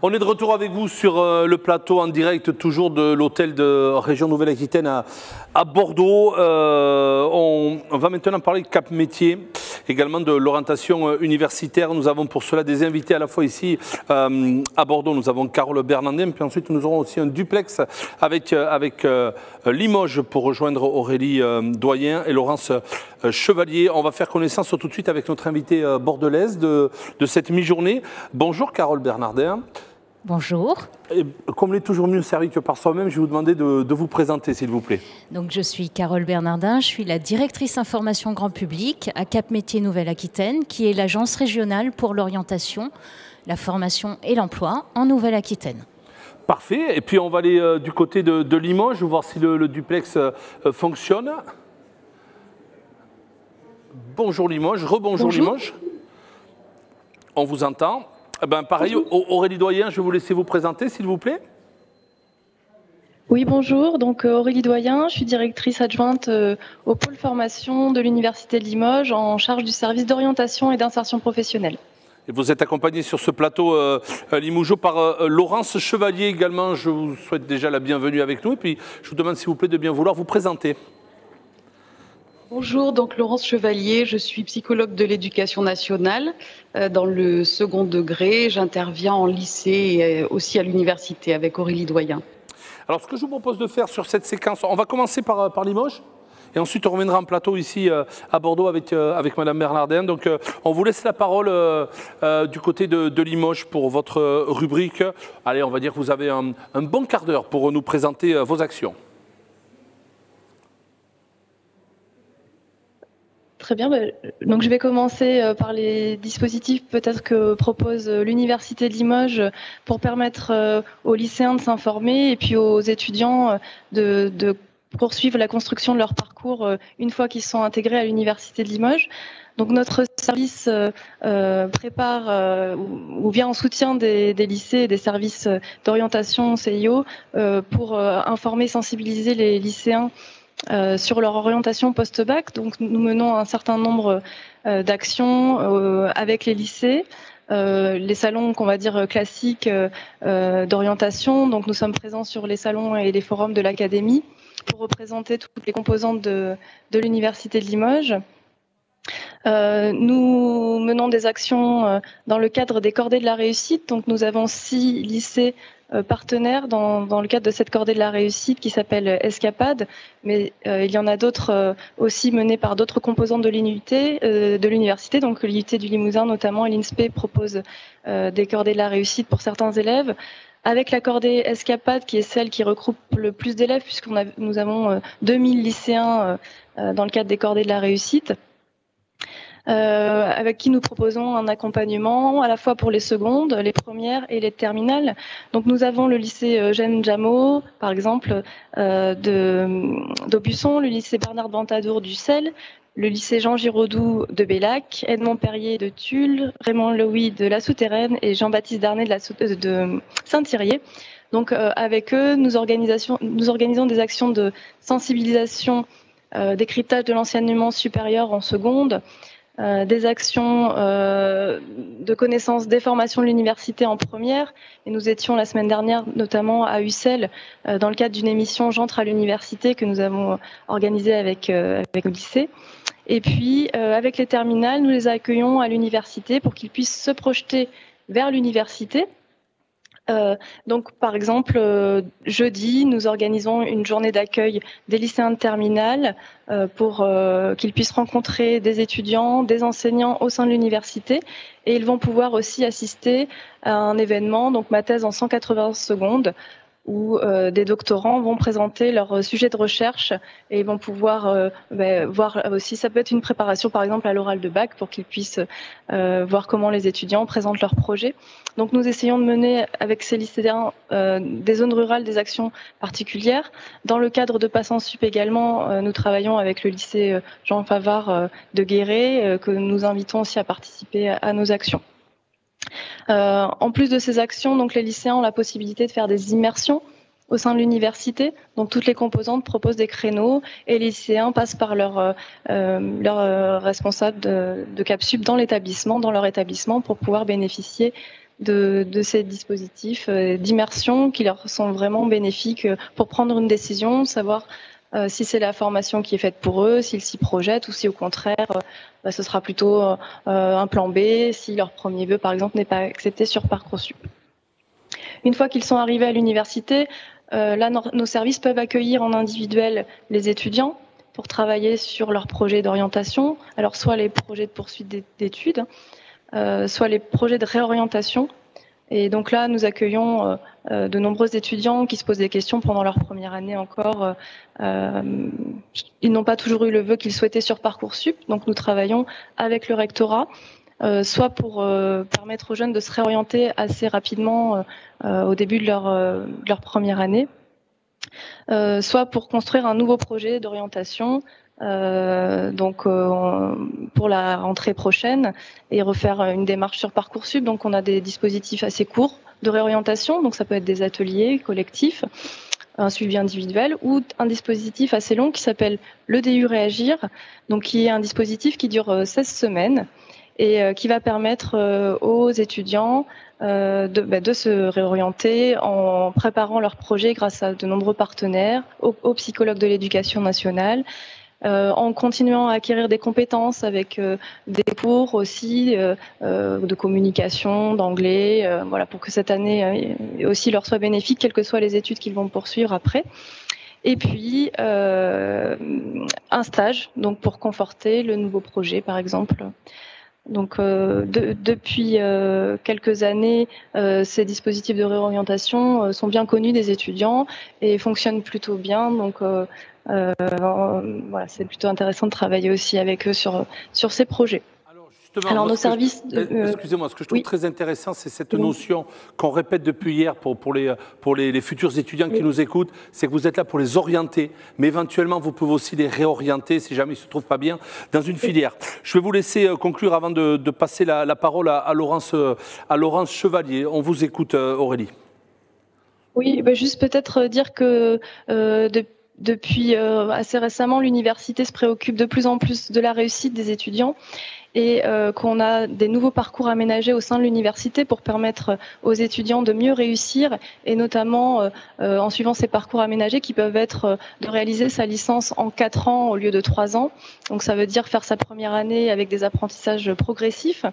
On est de retour avec vous sur le plateau en direct, toujours de l'hôtel de Région Nouvelle-Aquitaine à Bordeaux. On va maintenant parler de Cap Métiers, également de l'orientation universitaire. Nous avons pour cela des invités à la fois ici à Bordeaux. Nous avons Carole Bernardin, puis ensuite nous aurons aussi un duplex avec Limoges pour rejoindre Aurélie Doyen et Laurence Chevalier. On va faire connaissance tout de suite avec notre invitée bordelaise de cette mi-journée. Bonjour Carole Bernardin. Bonjour. Et comme l'est toujours mieux servi que par soi-même, je vais vous demander de vous présenter, s'il vous plaît. Donc, je suis Carole Bernardin, je suis la directrice information grand public à Cap Métiers Nouvelle-Aquitaine, qui est l'agence régionale pour l'orientation, la formation et l'emploi en Nouvelle-Aquitaine. Parfait. Et puis, on va aller du côté de Limoges, voir si le duplex fonctionne. Bonjour Limoges, rebonjour Limoges. On vous entend. Eh ben, pareil, Aurélie Doyen, je vais vous laisser vous présenter, s'il vous plaît. Oui, bonjour. Donc Aurélie Doyen, je suis directrice adjointe au pôle formation de l'Université de Limoges en charge du service d'orientation et d'insertion professionnelle. Et vous êtes accompagnée sur ce plateau Limougeot par Laurence Chevalier également. Je vous souhaite déjà la bienvenue avec nous. Et puis, je vous demande s'il vous plaît de bien vouloir vous présenter. Bonjour, donc Laurence Chevalier, je suis psychologue de l'éducation nationale dans le second degré. J'interviens en lycée et aussi à l'université avec Aurélie Doyen. Alors, ce que je vous propose de faire sur cette séquence, on va commencer par Limoges et ensuite on reviendra en plateau ici à Bordeaux avec Madame Bernardin. Donc, on vous laisse la parole du côté de Limoges pour votre rubrique. Allez, on va dire que vous avez un bon quart d'heure pour nous présenter vos actions. Très bien, donc je vais commencer par les dispositifs peut-être que propose l'Université de Limoges pour permettre aux lycéens de s'informer et puis aux étudiants de poursuivre la construction de leur parcours une fois qu'ils sont intégrés à l'Université de Limoges. Donc notre service prépare ou vient en soutien des lycées et des services d'orientation CIO pour informer, sensibiliser les lycéens sur leur orientation post-bac. Donc nous menons un certain nombre d'actions avec les lycées, les salons qu'on va dire classiques d'orientation. Donc nous sommes présents sur les salons et les forums de l'académie pour représenter toutes les composantes de l'Université de Limoges. Nous menons des actions dans le cadre des cordées de la réussite. Donc nous avons 6 lycées partenaires dans le cadre de cette cordée de la réussite qui s'appelle Escapade, mais il y en a d'autres aussi menées par d'autres composantes de l'université. Donc l'IUT du Limousin notamment et l'INSPE propose des cordées de la réussite pour certains élèves. Avec la cordée Escapade, qui est celle qui regroupe le plus d'élèves, nous avons 2000 lycéens dans le cadre des cordées de la réussite. Avec qui nous proposons un accompagnement à la fois pour les secondes, les premières et les terminales. Donc nous avons le lycée Eugène Jameau, par exemple, d'Aubusson, le lycée Bernard Ventadour d'Ussel, le lycée Jean Giraudoux de Bellac, Edmond Perrier de Tulle, Raymond Louis de La Souterraine et Jean-Baptiste Darnay de Saint-Thirier. Donc avec eux, nous organisons des actions de sensibilisation, décryptage de l'enseignement supérieur en seconde, des actions de connaissance des formations de l'université en première. Et nous étions la semaine dernière notamment à Ussel dans le cadre d'une émission J'entre à l'université que nous avons organisée avec le lycée. Et puis avec les terminales, nous les accueillons à l'université pour qu'ils puissent se projeter vers l'université. Donc, par exemple, jeudi, nous organisons une journée d'accueil des lycéens de terminale pour qu'ils puissent rencontrer des étudiants, des enseignants au sein de l'université. Et ils vont pouvoir aussi assister à un événement, donc ma thèse en 180 secondes, où des doctorants vont présenter leur sujet de recherche et ils vont pouvoir voir aussi, ça peut être une préparation par exemple à l'oral de bac pour qu'ils puissent voir comment les étudiants présentent leurs projets. Donc nous essayons de mener avec ces lycéens des zones rurales des actions particulières. Dans le cadre de Passant Sup également, nous travaillons avec le lycée Jean Favard de Guéret que nous invitons aussi à participer à nos actions. En plus de ces actions, donc les lycéens ont la possibilité de faire des immersions au sein de l'université. Donc toutes les composantes proposent des créneaux et les lycéens passent par leur responsable de CapSup dans leur établissement pour pouvoir bénéficier de ces dispositifs d'immersion qui leur sont vraiment bénéfiques pour prendre une décision, savoir si c'est la formation qui est faite pour eux, s'ils s'y projettent ou si au contraire ce sera plutôt un plan B si leur premier vœu par exemple n'est pas accepté sur Parcoursup. Une fois qu'ils sont arrivés à l'université, là nos services peuvent accueillir en individuel les étudiants pour travailler sur leurs projets d'orientation, alors soit les projets de poursuite d'études, soit les projets de réorientation. Et donc là, nous accueillons de nombreux étudiants qui se posent des questions pendant leur première année encore. Ils n'ont pas toujours eu le vœu qu'ils souhaitaient sur Parcoursup, donc nous travaillons avec le rectorat, soit pour permettre aux jeunes de se réorienter assez rapidement au début de leur première année, soit pour construire un nouveau projet d'orientation pour la rentrée prochaine et refaire une démarche sur Parcoursup. Donc on a des dispositifs assez courts de réorientation, donc ça peut être des ateliers collectifs, un suivi individuel ou un dispositif assez long qui s'appelle le DU Réagir, donc qui est un dispositif qui dure 16 semaines et qui va permettre aux étudiants de se réorienter en préparant leur projet grâce à de nombreux partenaires, aux psychologues de l'éducation nationale, en continuant à acquérir des compétences avec des cours aussi de communication, d'anglais, voilà, pour que cette année aussi leur soit bénéfique, quelles que soient les études qu'ils vont poursuivre après. Et puis un stage, donc pour conforter le nouveau projet, par exemple. Donc depuis quelques années, ces dispositifs de réorientation sont bien connus des étudiants et fonctionnent plutôt bien. Donc voilà, c'est plutôt intéressant de travailler aussi avec eux sur ces projets. Alors nos services... Excusez-moi, ce que je trouve très intéressant, c'est cette notion qu'on répète depuis hier pour les futurs étudiants qui nous écoutent, c'est que vous êtes là pour les orienter, mais éventuellement vous pouvez aussi les réorienter si jamais ils ne se trouvent pas bien dans une filière. Je vais vous laisser conclure avant de passer la parole à Laurence Chevalier. On vous écoute, Aurélie. Oui, juste peut-être dire que depuis assez récemment, l'université se préoccupe de plus en plus de la réussite des étudiants et qu'on a des nouveaux parcours aménagés au sein de l'université pour permettre aux étudiants de mieux réussir et notamment en suivant ces parcours aménagés qui peuvent être de réaliser sa licence en 4 ans au lieu de 3 ans. Donc ça veut dire faire sa première année avec des apprentissages progressifs.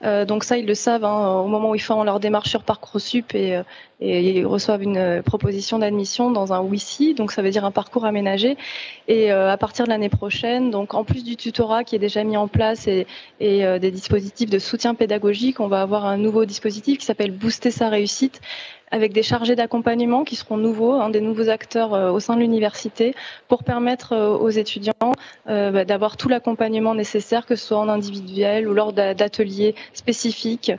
Donc ça, ils le savent au moment où ils font leur démarche sur Parcoursup et ils reçoivent une proposition d'admission dans un WICI, donc ça veut dire un parcours aménagé. Et à partir de l'année prochaine, donc en plus du tutorat qui est déjà mis en place et des dispositifs de soutien pédagogique, on va avoir un nouveau dispositif qui s'appelle Booster sa réussite, avec des chargés d'accompagnement qui seront nouveaux, des nouveaux acteurs au sein de l'université pour permettre aux étudiants d'avoir tout l'accompagnement nécessaire, que ce soit en individuel ou lors d'ateliers spécifiques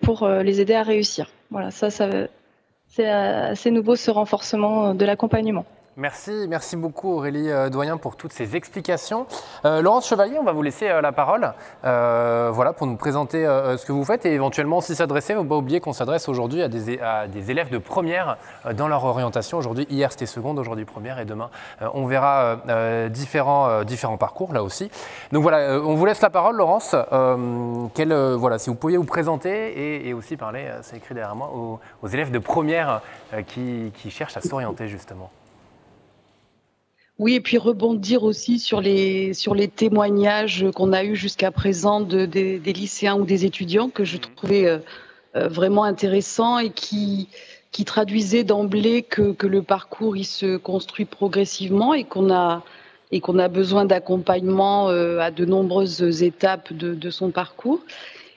pour les aider à réussir. Voilà, c'est assez nouveau ce renforcement de l'accompagnement. Merci beaucoup Aurélie Doyen pour toutes ces explications. Laurence Chevalier, on va vous laisser la parole voilà, pour nous présenter ce que vous faites et éventuellement aussi s'adresser. Il ne faut pas oublier qu'on s'adresse aujourd'hui à des élèves de première dans leur orientation. Aujourd'hui, hier c'était seconde, aujourd'hui première et demain on verra différents parcours là aussi. Donc voilà, on vous laisse la parole Laurence. Voilà, si vous pouviez vous présenter et aussi parler, c'est écrit derrière moi, aux élèves de première qui cherchent à s'orienter justement. Oui, et puis rebondir aussi sur les témoignages qu'on a eus jusqu'à présent des lycéens ou des étudiants que je trouvais vraiment intéressants et qui traduisaient d'emblée que le parcours il se construit progressivement et qu'on a besoin d'accompagnement à de nombreuses étapes de son parcours.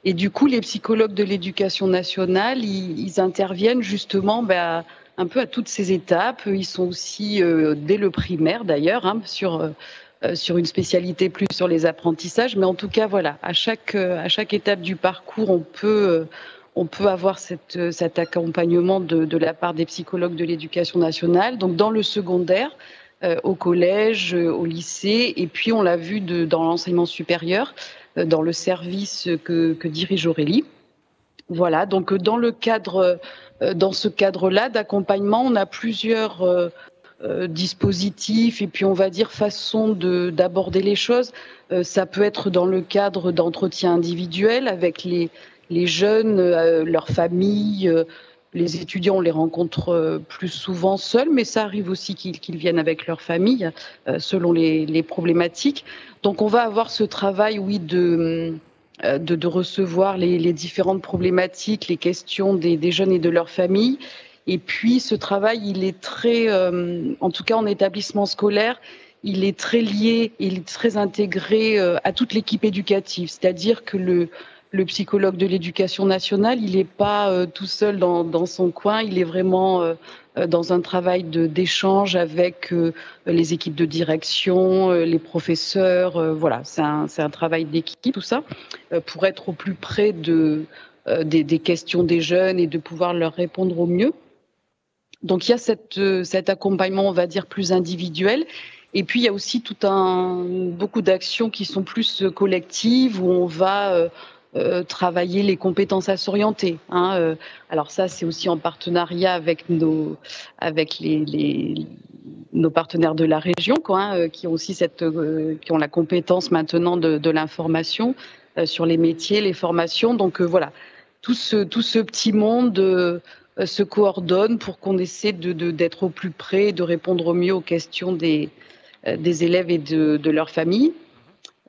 Et du coup, les psychologues de l'éducation nationale, ils interviennent justement un peu à toutes ces étapes. Ils sont aussi, dès le primaire d'ailleurs, sur une spécialité plus sur les apprentissages. Mais en tout cas, voilà, à chaque étape du parcours, on peut avoir cet accompagnement de la part des psychologues de l'éducation nationale. Donc dans le secondaire, au collège, au lycée, et puis on l'a vu dans l'enseignement supérieur, dans le service que dirige Aurélie. Voilà, donc dans ce cadre-là d'accompagnement, on a plusieurs dispositifs et puis on va dire façons d'aborder les choses. Ça peut être dans le cadre d'entretiens individuels avec les jeunes, leurs familles. Les étudiants, on les rencontre plus souvent seuls, mais ça arrive aussi qu'ils viennent avec leur famille, selon les problématiques. Donc on va avoir ce travail, oui, de recevoir les différentes problématiques, les questions des jeunes et de leur famille. Et puis ce travail, il est très, en tout cas en établissement scolaire, il est très lié, il est très intégré à toute l'équipe éducative. C'est-à-dire que le psychologue de l'éducation nationale, il n'est pas tout seul dans son coin, il est vraiment dans un travail d'échange avec les équipes de direction, les professeurs. Voilà, c'est un travail d'équipe, tout ça, pour être au plus près des questions des jeunes et de pouvoir leur répondre au mieux. Donc il y a cet accompagnement, on va dire, plus individuel. Et puis il y a aussi beaucoup d'actions qui sont plus collectives, où on va travailler les compétences à s'orienter. Alors ça, c'est aussi en partenariat avec nos partenaires de la région, qui ont aussi qui ont la compétence maintenant de l'information sur les métiers, les formations. Donc voilà, tout ce petit monde se coordonne pour qu'on essaie d'être au plus près, de répondre au mieux aux questions des élèves et de leur famille.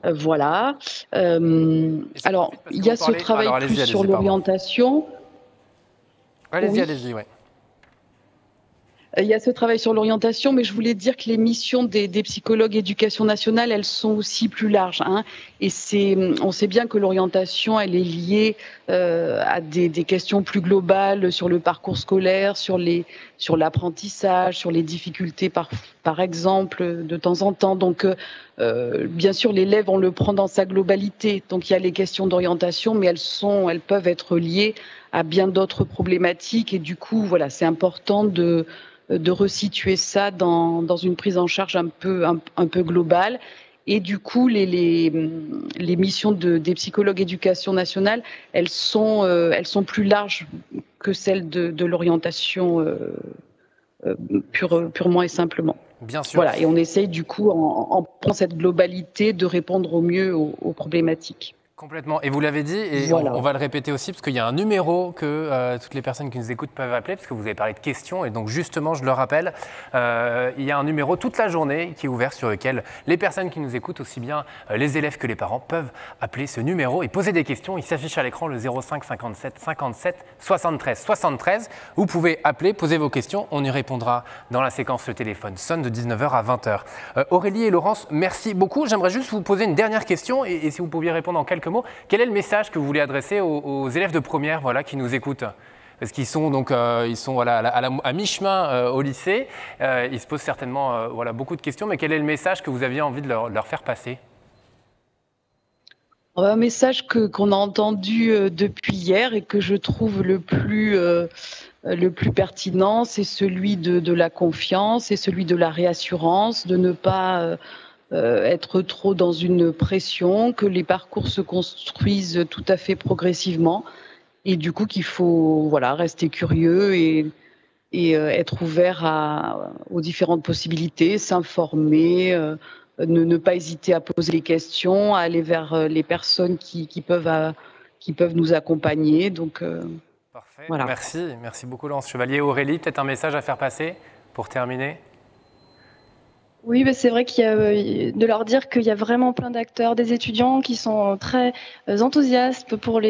Voilà. Alors, il y a ce travail plus sur l'orientation. Allez-y, allez-y, oui. Il y a ce travail sur l'orientation, mais je voulais dire que les missions des psychologues éducation nationale, elles sont aussi plus larges. Et on sait bien que l'orientation, elle est liée à des questions plus globales sur le parcours scolaire, sur l'apprentissage, sur les difficultés par exemple, de temps en temps. Donc, bien sûr, l'élève, on le prend dans sa globalité. Donc, il y a les questions d'orientation, mais elles peuvent être liées à bien d'autres problématiques. Et du coup, voilà, c'est important de resituer ça dans une prise en charge un peu globale. Et du coup, les missions des psychologues éducation nationale, elles sont plus larges que celles de l'orientation purement et simplement. Bien sûr. Voilà, et on essaye du coup, en prenant cette globalité, de répondre au mieux aux problématiques. Complètement. Et vous l'avez dit, et voilà. on va le répéter aussi, parce qu'il y a un numéro que toutes les personnes qui nous écoutent peuvent appeler, parce que vous avez parlé de questions, et donc justement, je le rappelle, il y a un numéro toute la journée qui est ouvert sur lequel les personnes qui nous écoutent, aussi bien les élèves que les parents, peuvent appeler ce numéro et poser des questions. Il s'affiche à l'écran le 05 57 57 73 73. Vous pouvez appeler, poser vos questions, on y répondra dans la séquence Le téléphone sonne de 19h à 20h. Aurélie et Laurence, merci beaucoup. J'aimerais juste vous poser une dernière question, et si vous pouviez répondre en quelques mots. Quel est le message que vous voulez adresser aux élèves de première, voilà, qui nous écoutent? Parce qu'ils sont donc voilà, à mi-chemin au lycée. Ils se posent certainement voilà, beaucoup de questions, mais quel est le message que vous aviez envie de leur faire passer? Un message qu'on a entendu depuis hier et que je trouve le plus pertinent, c'est celui de la confiance et celui de la réassurance, de ne pas être trop dans une pression, que les parcours se construisent tout à fait progressivement et du coup qu'il faut rester curieux et être ouvert aux différentes possibilités, s'informer, ne pas hésiter à poser les questions, à aller vers les personnes qui peuvent nous accompagner. Donc, parfait. Voilà. Merci beaucoup Laurence Chevalier. Aurélie, peut-être un message à faire passer pour terminer? Oui, c'est vrai de leur dire qu'il y a vraiment plein d'acteurs, des étudiants qui sont très enthousiastes pour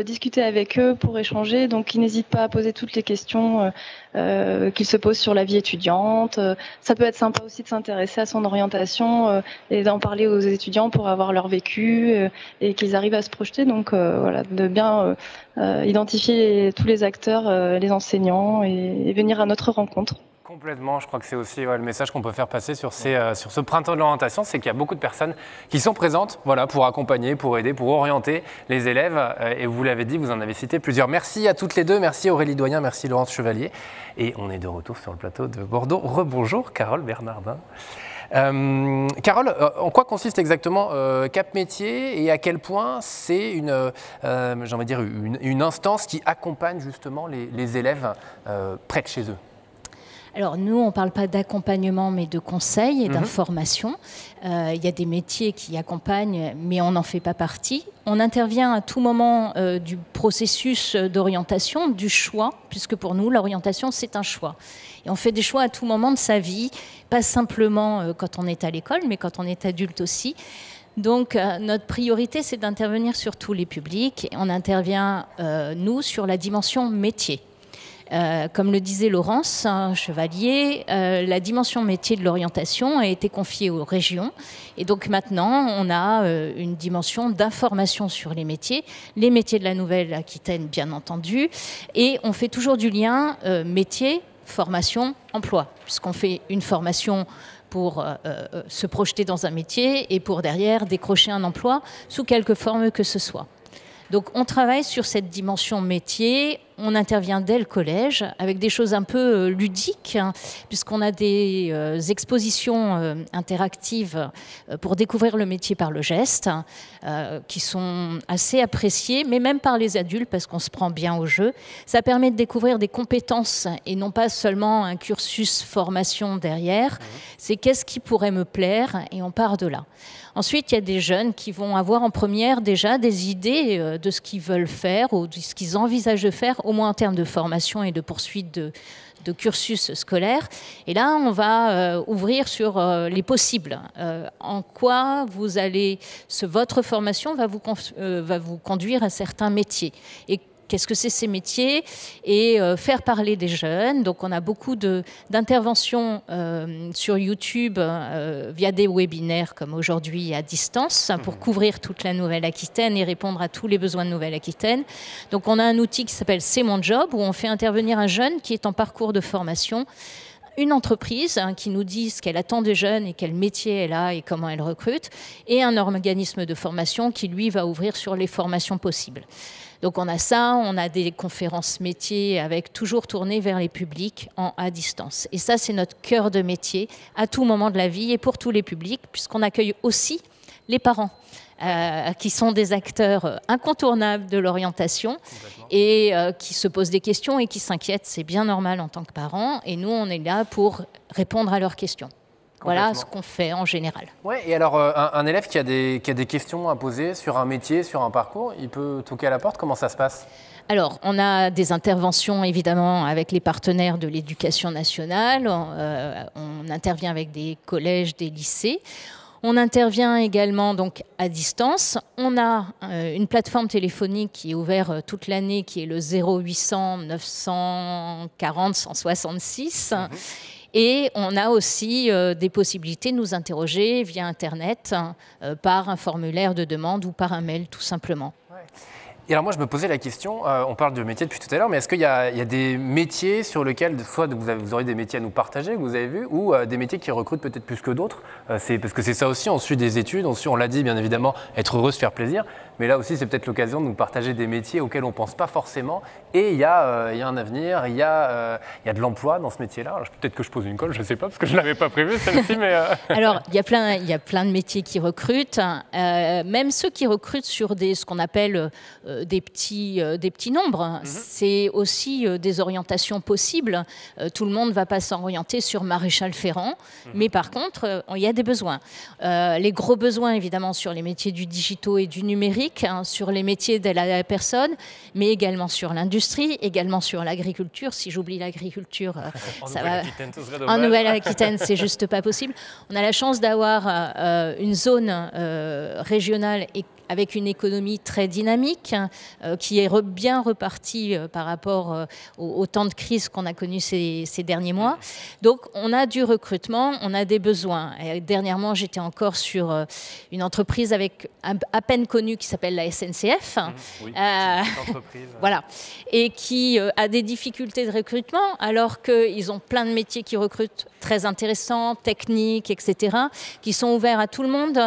discuter avec eux, pour échanger. Donc, ils n'hésitent pas à poser toutes les questions qu'ils se posent sur la vie étudiante. Ça peut être sympa aussi de s'intéresser à son orientation et d'en parler aux étudiants pour avoir leur vécu et qu'ils arrivent à se projeter. Donc, voilà, de bien identifier tous les acteurs, les enseignants et venir à notre rencontre. Complètement, je crois que c'est aussi le message qu'on peut faire passer sur ce printemps de l'orientation, c'est qu'il y a beaucoup de personnes qui sont présentes pour accompagner, pour aider, pour orienter les élèves. Et vous l'avez dit, vous en avez cité plusieurs. Merci à toutes les deux, merci Aurélie Doyen, merci Laurence Chevalier. Et on est de retour sur le plateau de Bordeaux. Rebonjour Carole Bernardin. Carole, en quoi consiste exactement Cap Métiers et à quel point c'est une instance qui accompagne justement les élèves près de chez eux? Alors nous, on ne parle pas d'accompagnement, mais de conseils et d'information. Il y a des métiers qui accompagnent, mais on n'en fait pas partie. On intervient à tout moment du processus d'orientation, du choix, puisque pour nous, l'orientation, c'est un choix. Et on fait des choix à tout moment de sa vie, pas simplement quand on est à l'école, mais quand on est adulte aussi. Donc, notre priorité, c'est d'intervenir sur tous les publics. On intervient, nous, sur la dimension métier. Comme le disait Laurence Chevalier, la dimension métier de l'orientation a été confiée aux régions. Et donc maintenant, on a une dimension d'information sur les métiers de la Nouvelle-Aquitaine, bien entendu. Et on fait toujours du lien métier, formation, emploi, puisqu'on fait une formation pour se projeter dans un métier et pour derrière décrocher un emploi sous quelque forme que ce soit. Donc on travaille sur cette dimension métier, on intervient dès le collège avec des choses un peu ludiques, hein, puisqu'on a des expositions interactives pour découvrir le métier par le geste, qui sont assez appréciées, mais même par les adultes, parce qu'on se prend bien au jeu. Ça permet de découvrir des compétences et non pas seulement un cursus formation derrière. C'est qu'est-ce qui pourrait me plaire et on part de là. Ensuite, il y a des jeunes qui vont avoir en première déjà des idées de ce qu'ils veulent faire ou de ce qu'ils envisagent de faire, au moins en termes de formation et de poursuite de cursus scolaire. Et là, on va ouvrir sur les possibles. En quoi vous allez, votre formation va vous conduire à certains métiers. Et qu'est-ce que c'est ces métiers et faire parler des jeunes. Donc on a beaucoup d'interventions sur YouTube via des webinaires comme aujourd'hui à distance pour couvrir toute la Nouvelle-Aquitaine et répondre à tous les besoins de Nouvelle-Aquitaine. Donc on a un outil qui s'appelle C'est mon job où on fait intervenir un jeune qui est en parcours de formation, une entreprise qui nous dit ce qu'elle attend des jeunes et quel métier elle a et comment elle recrute, et un organisme de formation qui lui va ouvrir sur les formations possibles. Donc on a ça, on a des conférences métiers avec toujours tournées vers les publics à distance. Et ça, c'est notre cœur de métier à tout moment de la vie et pour tous les publics, puisqu'on accueille aussi les parents, qui sont des acteurs incontournables de l'orientation et qui se posent des questions et qui s'inquiètent. C'est bien normal en tant que parents. Et nous, on est là pour répondre à leurs questions. Voilà ce qu'on fait en général. Ouais, et alors, un élève qui a des questions à poser sur un métier, sur un parcours, il peut toquer à la porte. Comment ça se passe ? Alors, on a des interventions, évidemment, avec les partenaires de l'Éducation nationale. On intervient avec des collèges, des lycées. On intervient également donc à distance. On a une plateforme téléphonique qui est ouverte toute l'année, qui est le 0800 940 166. Et on a aussi des possibilités de nous interroger via Internet, par un formulaire de demande ou par un mail, tout simplement. Et alors moi, je me posais la question, on parle de métiers depuis tout à l'heure, mais est-ce qu'il y a des métiers sur lesquels, soit vous aurez des métiers à nous partager, que vous avez vus, ou des métiers qui recrutent peut-être plus que d'autres parce que c'est ça aussi, on suit des études, on l'a dit bien évidemment, être heureux, se faire plaisir, mais là aussi c'est peut-être l'occasion de nous partager des métiers auxquels on ne pense pas forcément, et il y a un avenir, il y a de l'emploi dans ce métier-là. Peut-être que je pose une colle, je ne sais pas, parce que je ne l'avais pas prévu celle-ci, mais... Alors, il y a plein de métiers qui recrutent, même ceux qui recrutent sur ce qu'on appelle des petits nombres. C'est aussi des orientations possibles. Tout le monde ne va pas s'orienter sur Maréchal Ferrand, mais par contre, il y a des besoins. Les gros besoins, évidemment, sur les métiers du digital et du numérique, sur les métiers de la personne, mais également sur l'industrie, également sur l'agriculture. Si j'oublie l'agriculture, ça va. En Nouvelle-Aquitaine, c'est juste pas possible. On a la chance d'avoir une zone régionale avec une économie très dynamique, qui est bien repartie par rapport au temps de crise qu'on a connu ces derniers mois. Donc, on a du recrutement, on a des besoins. Et dernièrement, j'étais encore sur une entreprise à peine connue qui s'appelle la SNCF. Oui, voilà. Et qui a des difficultés de recrutement, alors qu'ils ont plein de métiers qui recrutent très intéressants, techniques, etc., qui sont ouverts à tout le monde,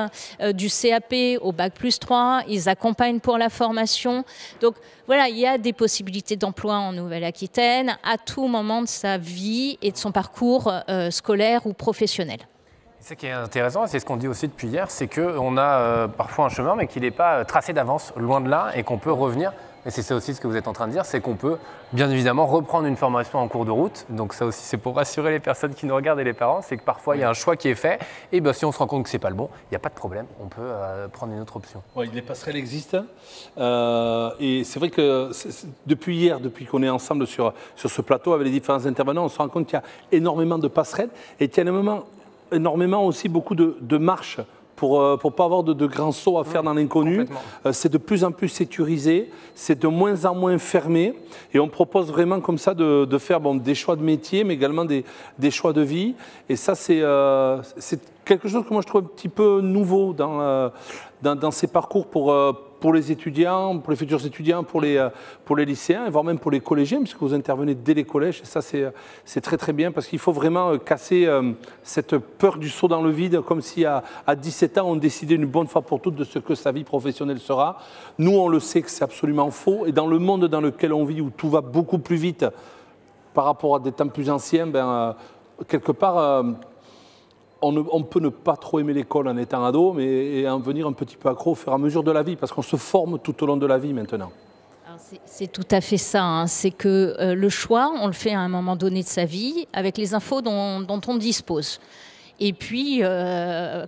du CAP au Bac+3. Ils accompagnent pour la formation. Donc voilà, il y a des possibilités d'emploi en Nouvelle-Aquitaine à tout moment de sa vie et de son parcours scolaire ou professionnel. Ce qui est intéressant, et c'est ce qu'on dit aussi depuis hier, c'est qu'on a parfois un chemin, mais qu'il n'est pas tracé d'avance, loin de là, et qu'on peut revenir Et c'est ça aussi ce que vous êtes en train de dire, c'est qu'on peut bien évidemment reprendre une formation en cours de route. Donc ça aussi, c'est pour rassurer les personnes qui nous regardent et les parents, c'est que parfois il y a un choix qui est fait. Et ben, si on se rend compte que ce n'est pas le bon, il n'y a pas de problème, on peut prendre une autre option. Oui, les passerelles existent. Et c'est vrai que depuis hier, depuis qu'on est ensemble sur ce plateau avec les différents intervenants, on se rend compte qu'il y a énormément de passerelles et qu'il y a énormément aussi beaucoup de marches pour ne pas avoir de grands sauts à faire dans l'inconnu. C'est de plus en plus sécurisé, c'est de moins en moins fermé. Et on propose vraiment comme ça de faire des choix de métier, mais également des choix de vie. Et ça, c'est quelque chose que moi je trouve un petit peu nouveau dans ces parcours pour les étudiants, pour les futurs étudiants, pour les lycéens, et voire même pour les collégiens, puisque vous intervenez dès les collèges. Et ça, c'est très très bien, parce qu'il faut vraiment casser cette peur du saut dans le vide, comme si à 17 ans, on décidait une bonne fois pour toutes de ce que sa vie professionnelle sera. Nous, on le sait que c'est absolument faux. Et dans le monde dans lequel on vit, où tout va beaucoup plus vite par rapport à des temps plus anciens, quelque part... On peut ne pas trop aimer l'école en étant ado, mais en venir un petit peu accro au fur et à mesure de la vie, parce qu'on se forme tout au long de la vie maintenant. C'est tout à fait ça. Hein. C'est que le choix, on le fait à un moment donné de sa vie, avec les infos dont on dispose. Et puis,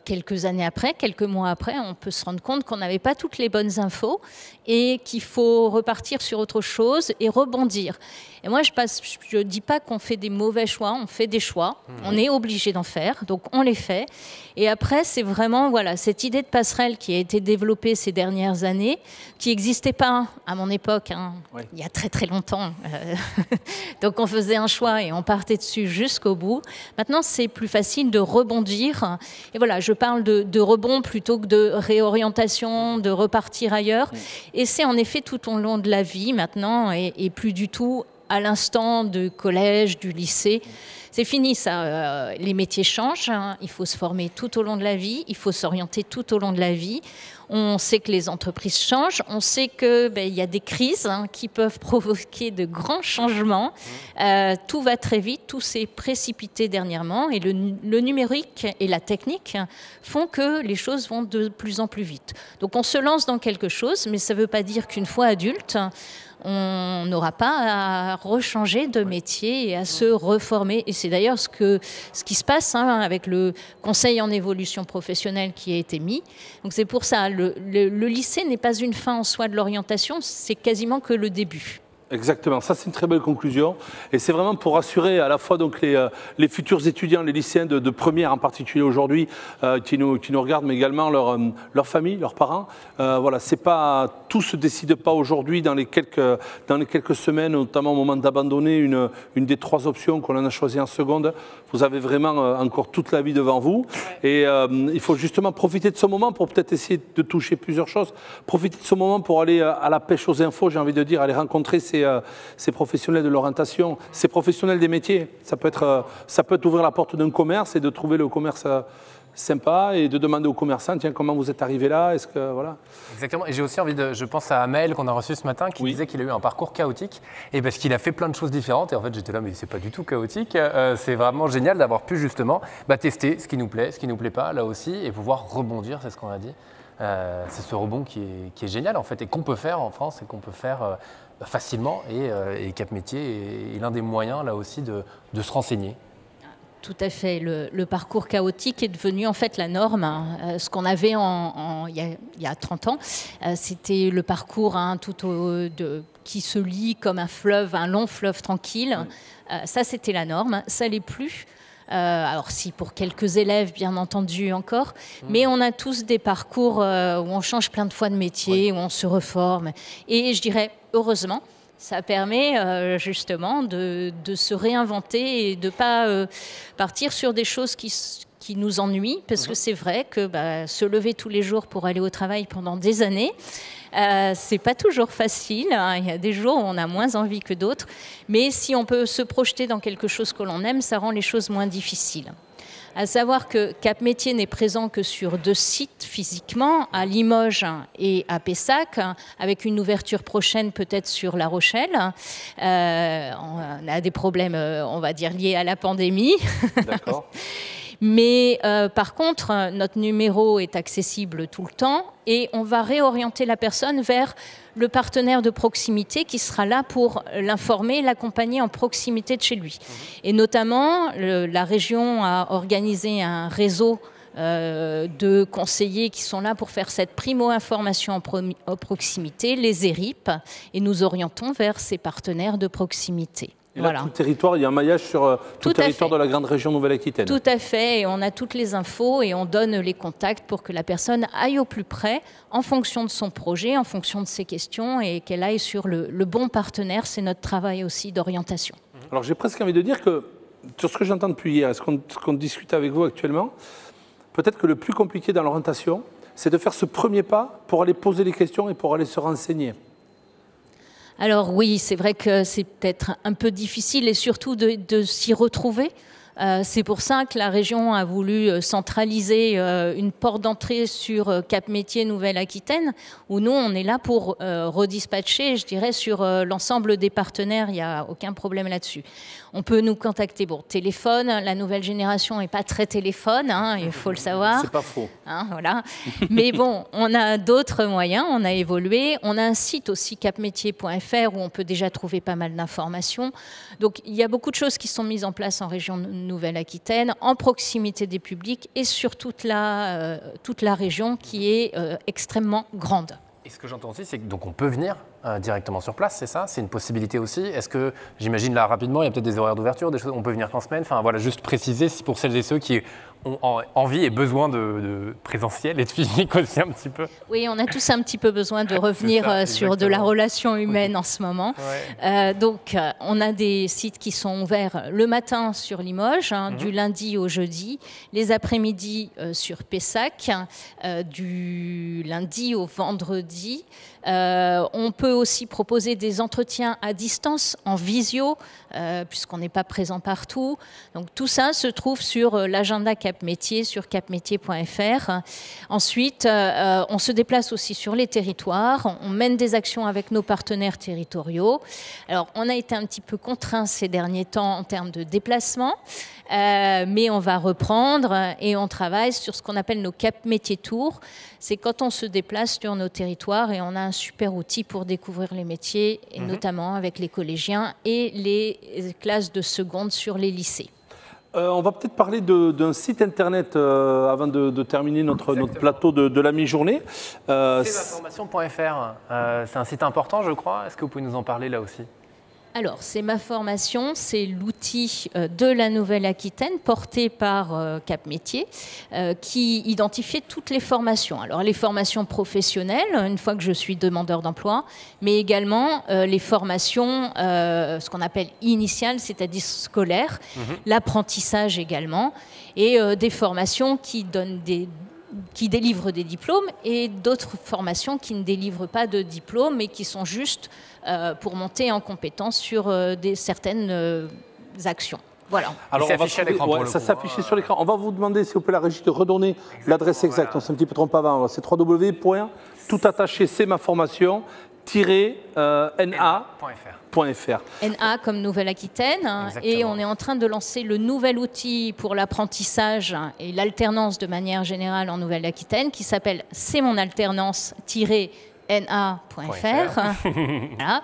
quelques années après, quelques mois après, on peut se rendre compte qu'on n'avait pas toutes les bonnes infos et qu'il faut repartir sur autre chose et rebondir. Et moi, je ne dis pas qu'on fait des mauvais choix, on fait des choix. On est obligé d'en faire, donc on les fait. Et après, c'est vraiment cette idée de passerelle qui a été développée ces dernières années, qui n'existait pas à mon époque, il y a très très longtemps. Donc on faisait un choix et on partait dessus jusqu'au bout. Maintenant, c'est plus facile de rebondir. Et voilà, je parle de rebond plutôt que de réorientation, de repartir ailleurs. Et c'est en effet tout au long de la vie maintenant, et plus du tout à l'instant du collège, du lycée. C'est fini ça, les métiers changent, il faut se former tout au long de la vie, il faut s'orienter tout au long de la vie. On sait que les entreprises changent, on sait qu'il y a des crises qui peuvent provoquer de grands changements. Tout va très vite, tout s'est précipité dernièrement et le numérique et la technique font que les choses vont de plus en plus vite. Donc on se lance dans quelque chose, mais ça ne veut pas dire qu'une fois adulte, on n'aura pas à rechanger de métier et à se reformer. Et c'est d'ailleurs ce qui se passe avec le conseil en évolution professionnelle qui a été mis. Donc c'est pour ça, le lycée n'est pas une fin en soi de l'orientation, c'est quasiment que le début. Exactement, ça c'est une très belle conclusion et c'est vraiment pour rassurer à la fois donc les futurs étudiants, les lycéens de première en particulier aujourd'hui qui nous regardent, mais également leur famille, leurs parents. Voilà, c'est pas, tout se décide pas aujourd'hui dans les quelques semaines, notamment au moment d'abandonner une des 3 options qu'on en a choisi en seconde. Vous avez vraiment encore toute la vie devant vous et il faut justement profiter de ce moment pour peut-être essayer de toucher plusieurs choses. Profiter de ce moment pour aller à la pêche aux infos, j'ai envie de dire, aller rencontrer ces professionnels de l'orientation, ces professionnels des métiers. Ça peut être ouvrir la porte d'un commerce et de trouver le commerce sympa et de demander aux commerçants, tiens, comment vous êtes arrivé là, est-ce que voilà. Exactement. Et j'ai aussi envie je pense à Amel qu'on a reçu ce matin qui disait qu'il a eu un parcours chaotique et parce qu'il a fait plein de choses différentes et en fait j'étais là mais c'est pas du tout chaotique. C'est vraiment génial d'avoir pu justement tester ce qui nous plaît pas là aussi et pouvoir rebondir, c'est ce qu'on a dit. C'est ce rebond qui est génial en fait et qu'on peut faire en France et qu'on peut faire facilement et Cap Métiers est l'un des moyens là aussi de se renseigner. Tout à fait. Le parcours chaotique est devenu en fait la norme. Ce qu'on avait il y a 30 ans, c'était le parcours qui se lit comme un fleuve, un long fleuve tranquille. Ça, c'était la norme. Ça l'est plus. Alors si pour quelques élèves, bien entendu encore, mais on a tous des parcours où on change plein de fois de métier, où on se reforme. Et je dirais, heureusement, ça permet justement de se réinventer et de ne pas partir sur des choses qui nous ennuient, parce que c'est vrai que se lever tous les jours pour aller au travail pendant des années, c'est pas toujours facile. Il y a des jours où on a moins envie que d'autres, mais si on peut se projeter dans quelque chose que l'on aime, ça rend les choses moins difficiles. À savoir que Cap Métiers n'est présent que sur 2 sites physiquement, à Limoges et à Pessac, avec une ouverture prochaine peut-être sur La Rochelle. On a des problèmes, on va dire, liés à la pandémie. D'accord. Mais par contre, notre numéro est accessible tout le temps et on va réorienter la personne vers le partenaire de proximité qui sera là pour l'informer, l'accompagner en proximité de chez lui. Et notamment, la région a organisé un réseau de conseillers qui sont là pour faire cette primo-information en proximité, les ERIP, et nous orientons vers ces partenaires de proximité. Et là, tout le territoire, il y a un maillage sur tout le territoire de la grande région Nouvelle-Aquitaine. Tout à fait, et on a toutes les infos et on donne les contacts pour que la personne aille au plus près en fonction de son projet, en fonction de ses questions et qu'elle aille sur le bon partenaire. C'est notre travail aussi d'orientation. Alors j'ai presque envie de dire que, sur ce que j'entends depuis hier, ce qu'on discute avec vous actuellement, peut-être que le plus compliqué dans l'orientation, c'est de faire ce premier pas pour aller poser les questions et pour aller se renseigner. Alors oui, c'est vrai que c'est peut-être un peu difficile et surtout de s'y retrouver. C'est pour ça que la région a voulu centraliser une porte d'entrée sur Cap Métiers Nouvelle-Aquitaine, où nous, on est là pour redispatcher, je dirais, sur l'ensemble des partenaires. Il n'y a aucun problème là-dessus. On peut nous contacter, bon, téléphone, la nouvelle génération n'est pas très téléphone, hein, il faut le savoir. C'est pas faux. Hein, voilà. Mais bon, on a d'autres moyens, on a évolué. On a un site aussi, capmétier.fr, où on peut déjà trouver pas mal d'informations. Donc, il y a beaucoup de choses qui sont mises en place en région Nouvelle-Aquitaine, en proximité des publics et sur toute la région qui est extrêmement grande. Et ce que j'entends aussi, c'est qu'on peut venir directement sur place, c'est ça? C'est une possibilité aussi. Est-ce que, j'imagine là rapidement, il y a peut-être des horaires d'ouverture, des choses, on peut venir qu'en semaine. Enfin voilà, juste préciser si pour celles et ceux qui ont envie et besoin de présentiel et de physique aussi un petit peu. Oui, on a tous un petit peu besoin de revenir sur de la relation humaine en ce moment. Ouais. Donc, on a des sites qui sont ouverts le matin sur Limoges, du lundi au jeudi, les après-midi sur Pessac, du lundi au vendredi. On peut aussi proposer des entretiens à distance, en visio, puisqu'on n'est pas présent partout. Donc tout ça se trouve sur l'agenda Cap Métier, sur capmétier.fr. Ensuite, on se déplace aussi sur les territoires. On mène des actions avec nos partenaires territoriaux. Alors, on a été un petit peu contraints ces derniers temps en termes de déplacement, mais on va reprendre et on travaille sur ce qu'on appelle nos Cap Métiers Tours. C'est quand on se déplace sur nos territoires et on a un super outil pour découvrir les métiers, et notamment avec les collégiens et les classes de seconde sur les lycées. On va peut-être parler d'un site internet avant de terminer notre plateau de la mi-journée. C'est maformation.fr. C'est un site important, je crois. Est-ce que vous pouvez nous en parler là aussi ? Alors, c'est ma formation, c'est l'outil de la Nouvelle-Aquitaine porté par Cap Métier qui identifie toutes les formations. Alors, les formations professionnelles, une fois que je suis demandeur d'emploi, mais également les formations, ce qu'on appelle initiales, c'est-à-dire scolaires, l'apprentissage également, et des formations qui délivrent des diplômes et d'autres formations qui ne délivrent pas de diplômes mais qui sont juste pour monter en compétence sur certaines actions. Voilà. Alors, ça s'affiche sur l'écran. On va vous demander, s'il vous plaît, la régie, de redonner l'adresse exacte. On s'est un petit peu trompé avant. C'est www.toutattaché-c'est-ma-formation-na.fr. NA comme Nouvelle-Aquitaine. Et on est en train de lancer le nouvel outil pour l'apprentissage et l'alternance de manière générale en Nouvelle-Aquitaine qui s'appelle C'est mon alternance-na.fr. Voilà.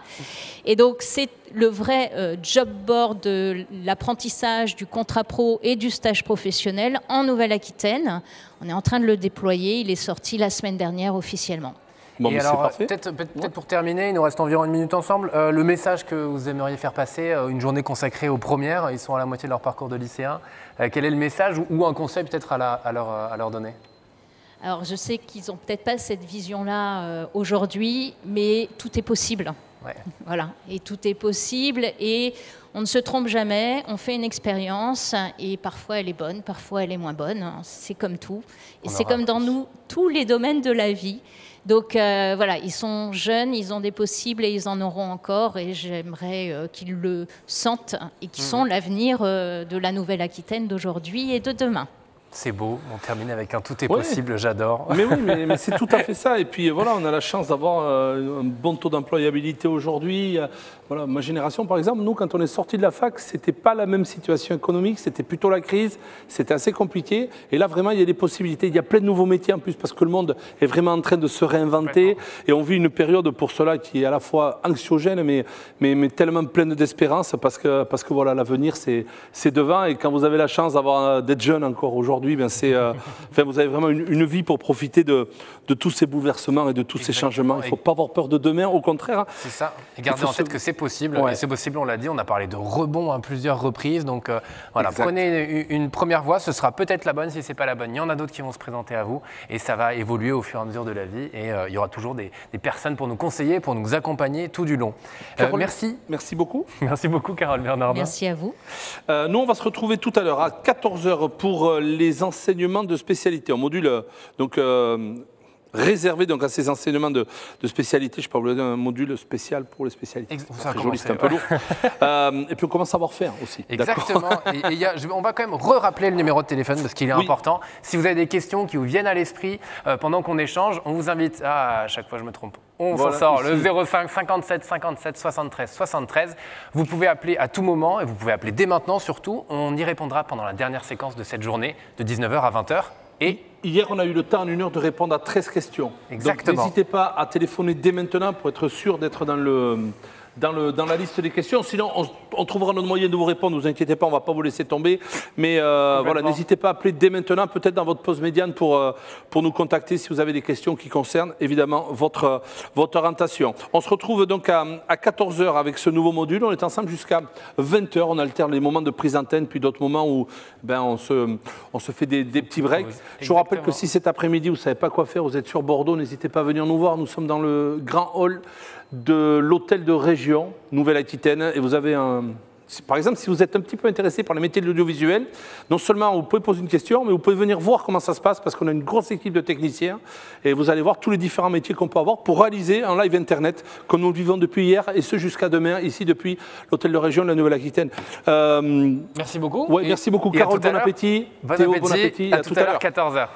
Et donc, c'est le vrai job board de l'apprentissage, du contrat pro et du stage professionnel en Nouvelle-Aquitaine. On est en train de le déployer. Il est sorti la semaine dernière officiellement. Bon, et alors, peut-être pour terminer, il nous reste environ une minute ensemble, le message que vous aimeriez faire passer, une journée consacrée aux premières, ils sont à la moitié de leur parcours de lycéen, quel est le message ou un conseil peut-être à leur donner ? Alors, je sais qu'ils n'ont peut-être pas cette vision-là aujourd'hui, mais tout est possible. Ouais. Voilà, et tout est possible et on ne se trompe jamais, on fait une expérience et parfois elle est bonne, parfois elle est moins bonne, c'est comme tout. Et c'est comme dans tous les domaines de la vie. Donc voilà, ils sont jeunes, ils ont des possibles et ils en auront encore et j'aimerais qu'ils le sentent et qu'ils sont l'avenir de la Nouvelle-Aquitaine d'aujourd'hui et de demain. C'est beau, on termine avec un tout est possible, j'adore. Mais oui, mais c'est tout à fait ça. Et puis voilà, on a la chance d'avoir un bon taux d'employabilité aujourd'hui. Voilà, ma génération, par exemple, nous, quand on est sorti de la fac, c'était pas la même situation économique, c'était plutôt la crise, c'était assez compliqué. Et là, vraiment, il y a des possibilités. Il y a plein de nouveaux métiers en plus, parce que le monde est vraiment en train de se réinventer. Et on vit une période pour cela qui est à la fois anxiogène, mais tellement pleine d'espérance, parce que voilà, l'avenir, c'est devant. Et quand vous avez la chance d'être jeune encore aujourd'hui, ben vous avez vraiment une vie pour profiter de tous ces bouleversements et de tous ces changements. Il ne faut pas avoir peur de demain, au contraire. C'est ça. Et garder en tête que c'est possible. Et c'est possible, on l'a dit, on a parlé de rebond à plusieurs reprises. Donc voilà, prenez une première voie, ce sera peut-être la bonne. Si ce n'est pas la bonne, il y en a d'autres qui vont se présenter à vous. Et ça va évoluer au fur et à mesure de la vie. Et il y aura toujours des personnes pour nous conseiller, pour nous accompagner tout du long. Merci. Merci beaucoup. Merci beaucoup, Carole Bernardin. Merci à vous. Nous, on va se retrouver tout à l'heure à 14h pour les enseignements de spécialité, en module réservé donc à ces enseignements de spécialité. Je parle d'un module spécial pour les spécialités. C'est joli, c'est un peu lourd. Et puis on commence à savoir faire aussi. Exactement. On va quand même rappeler le numéro de téléphone parce qu'il est important. Si vous avez des questions qui vous viennent à l'esprit pendant qu'on échange, on vous invite à chaque fois je me trompe. On s'en sort, le 05 57 57 73 73. Vous pouvez appeler à tout moment et vous pouvez appeler dès maintenant surtout. On y répondra pendant la dernière séquence de cette journée de 19h à 20h. Et hier, on a eu le temps en 1 heure de répondre à 13 questions. Exactement. Donc n'hésitez pas à téléphoner dès maintenant pour être sûr d'être dans la liste des questions. Sinon, on trouvera notre moyen de vous répondre. Ne vous inquiétez pas, on ne va pas vous laisser tomber. Mais voilà, n'hésitez pas à appeler dès maintenant, peut-être dans votre pause médiane, pour nous contacter si vous avez des questions qui concernent évidemment votre orientation. On se retrouve donc à 14h avec ce nouveau module. On est ensemble jusqu'à 20h. On alterne les moments de prise d'antenne, puis d'autres moments où on se fait des petits breaks. Je vous rappelle que si cet après-midi, vous ne savez pas quoi faire, vous êtes sur Bordeaux, n'hésitez pas à venir nous voir. Nous sommes dans le grand hall de l'hôtel de région Nouvelle-Aquitaine et vous avez par exemple, si vous êtes un petit peu intéressé par les métiers de l'audiovisuel, non seulement vous pouvez poser une question, mais vous pouvez venir voir comment ça se passe parce qu'on a une grosse équipe de techniciens et vous allez voir tous les différents métiers qu'on peut avoir pour réaliser un live internet comme nous le vivons depuis hier et ce jusqu'à demain ici depuis l'hôtel de région de la Nouvelle-Aquitaine. Merci beaucoup. Ouais, merci beaucoup Carole, bon appétit. Bon appétit. À tout à l'heure, 14h.